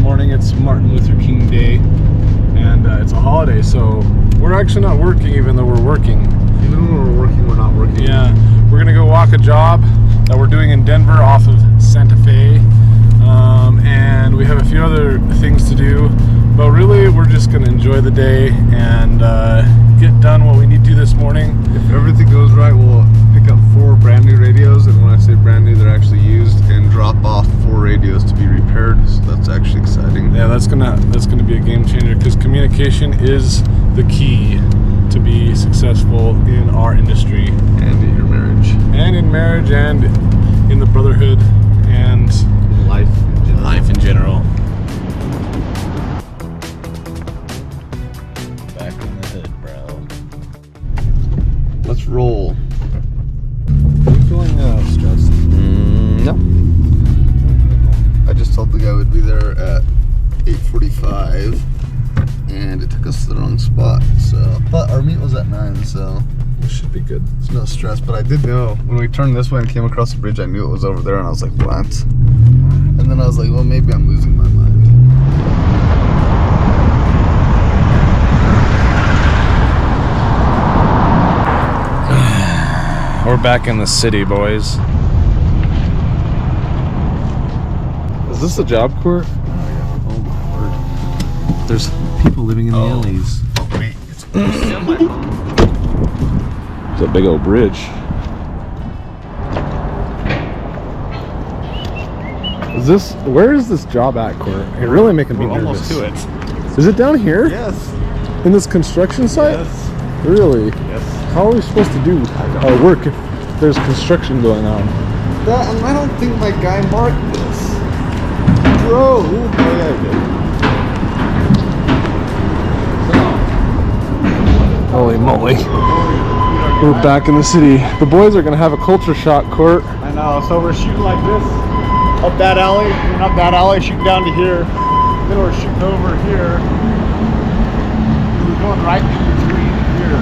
morning. It's Martin Luther King Day, and it's a holiday, so we're actually not working, even though we're working. Even when we're working, we're not working. Yeah, we're gonna go walk a job that we're doing in Denver off of Santa Fe, and we have a few other things to do, but really we're just gonna enjoy the day and get done what we need to do this morning. If everything goes right, we'll pick up 4 brand new radios, and when I say brand new, they're actually used, and drop off 4 radios to be repaired. So that's actually exciting. Yeah, that's gonna be a game changer, because communication is the key to be successful in our industry And in your marriage. and in marriage and in the brotherhood and Life in general. life in general. Back in the hood, bro. Let's roll. Are you feeling stressed? No. I just told the guy we'd be there at 8:45, and it took us to the wrong spot. So, but our meet was at 9, so This should be good. it's no stress. But I did know when we turned this way and came across the bridge, I knew it was over there, and I was like, what? And then I was like, well, maybe I'm losing my mind. We're back in the city, boys. Is this a job court? Oh my word. There's people living in the alleys. Oh wait, it's It's a big old bridge. Where is this job at, Court? You're really making me nervous. almost to it. Is it down here? Yes. In this construction site? Yes. Really? Yes. How are we supposed to do our work if there's construction going on? That, and I don't think my guy marked this. Drove. Oh yeah, I did. Holy moly. We're back in the city. The boys are going to have a culture shock, Court. I know, so we're shooting like this, up that alley, and up that alley, shooting down to here, then we're shooting over here, and we're going right in between here.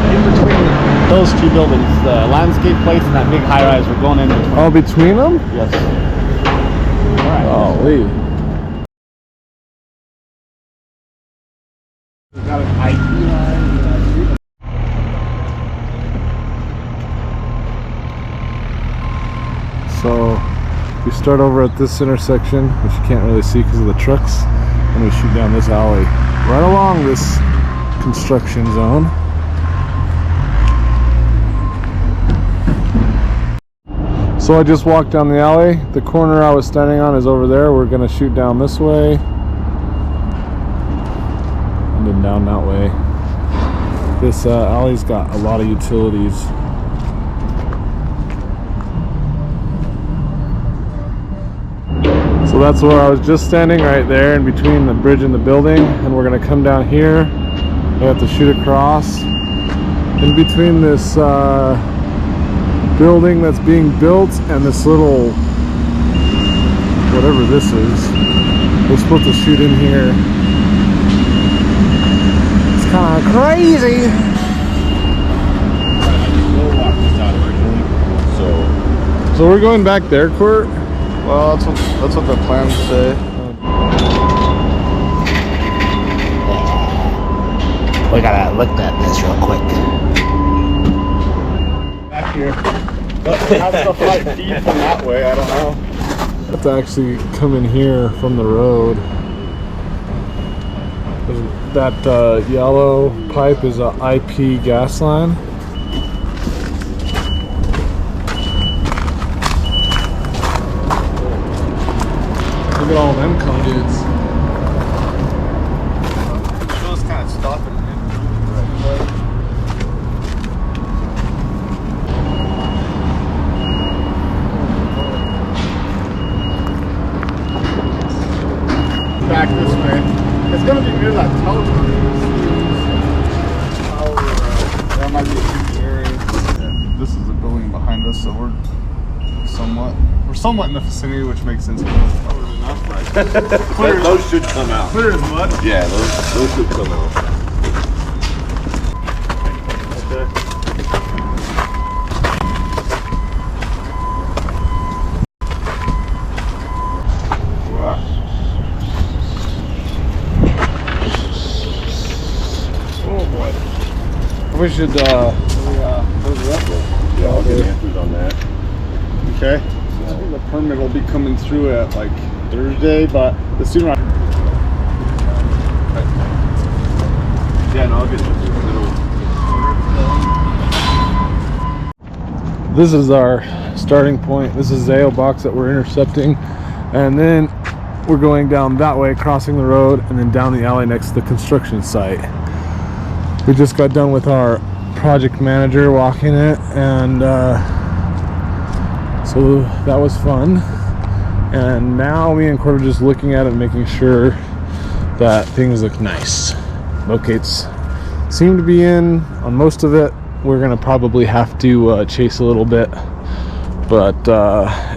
In between those 2 buildings, the landscape place and that big high rise, we're going in between. Oh, between them? Yes. Alright. Golly. We've got an IP line. So we start over at this intersection, which you can't really see because of the trucks, and we shoot down this alley right along this construction zone. So I just walked down the alley. The corner I was standing on is over there. We're gonna shoot down this way and then down that way. This alley's got a lot of utilities. So that's where I was just standing, right there in between the bridge and the building, and we're gonna come down here. We have to shoot across in between this building that's being built and this little whatever this is. We're supposed to shoot in here. It's kind of crazy. So we're going back there, Court. Well, that's what the plans say. We gotta look at this real quick. Back here. But have stuff like deep from that way, I don't know. Have to actually come in here from the road. That yellow pipe is a IP gas line. Look at all them conduits. Just kind of stopping Back this way. It's gonna be near that telephone. That might be a good area. This is the building behind us, so we're somewhat in the vicinity, which makes sense. Covered enough, right? Clear, Those should come out. clear as mud. Yeah, those should come out. We should Yeah, I'll get answers on that. Okay. I think the permit will be coming through at like Thursday, but the sooner Yeah, no, I'll get answers. This is our starting point. This is Zayo box that we're intercepting, and then we're going down that way, crossing the road, and then down the alley next to the construction site. We just got done with our project manager walking it, and so that was fun. And now me and Cord are just looking at it, making sure that things look nice. Locates seem to be in on most of it. We're gonna probably have to chase a little bit, but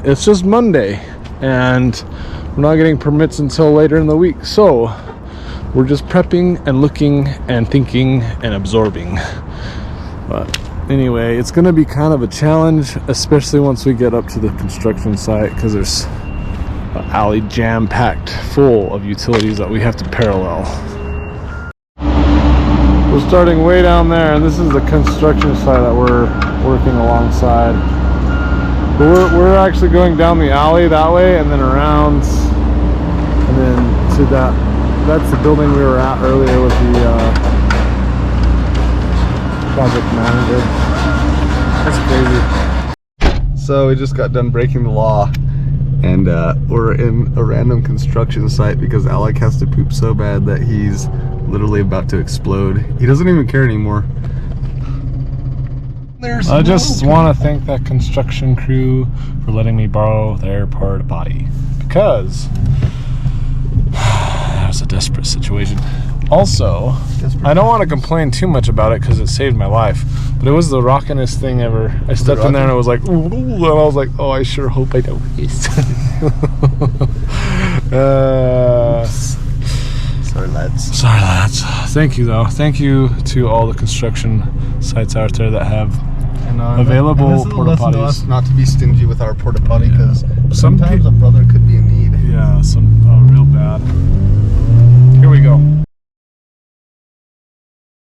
it's just Monday and we're not getting permits until later in the week, so we're just prepping and looking and thinking and absorbing. But anyway, it's gonna be kind of a challenge, especially once we get up to the construction site, because there's an alley jam-packed full of utilities that we have to parallel. We're starting way down there, and this is the construction site that we're working alongside. But we're actually going down the alley that way, and then around, and then to that. That's the building we were at earlier with the project manager. That's crazy. So we just got done breaking the law, and we're in a random construction site because Alec has to poop so bad that he's literally about to explode. He doesn't even care anymore. I just want to thank that construction crew for letting me borrow their porta potty, because that was a desperate situation. Also, I don't want to complain too much about it because it saved my life, but it was the rockinest thing ever. I stepped in there and it was like, ooh, and I was like, oh, I sure hope I don't. Sorry, lads. Sorry, lads. Thank you, though. Thank you to all the construction sites out there that have available and this is a porta lesson to potties. us not to be stingy with our porta potty, because Some sometimes pe- a brother could be in need. Yeah, some real bad.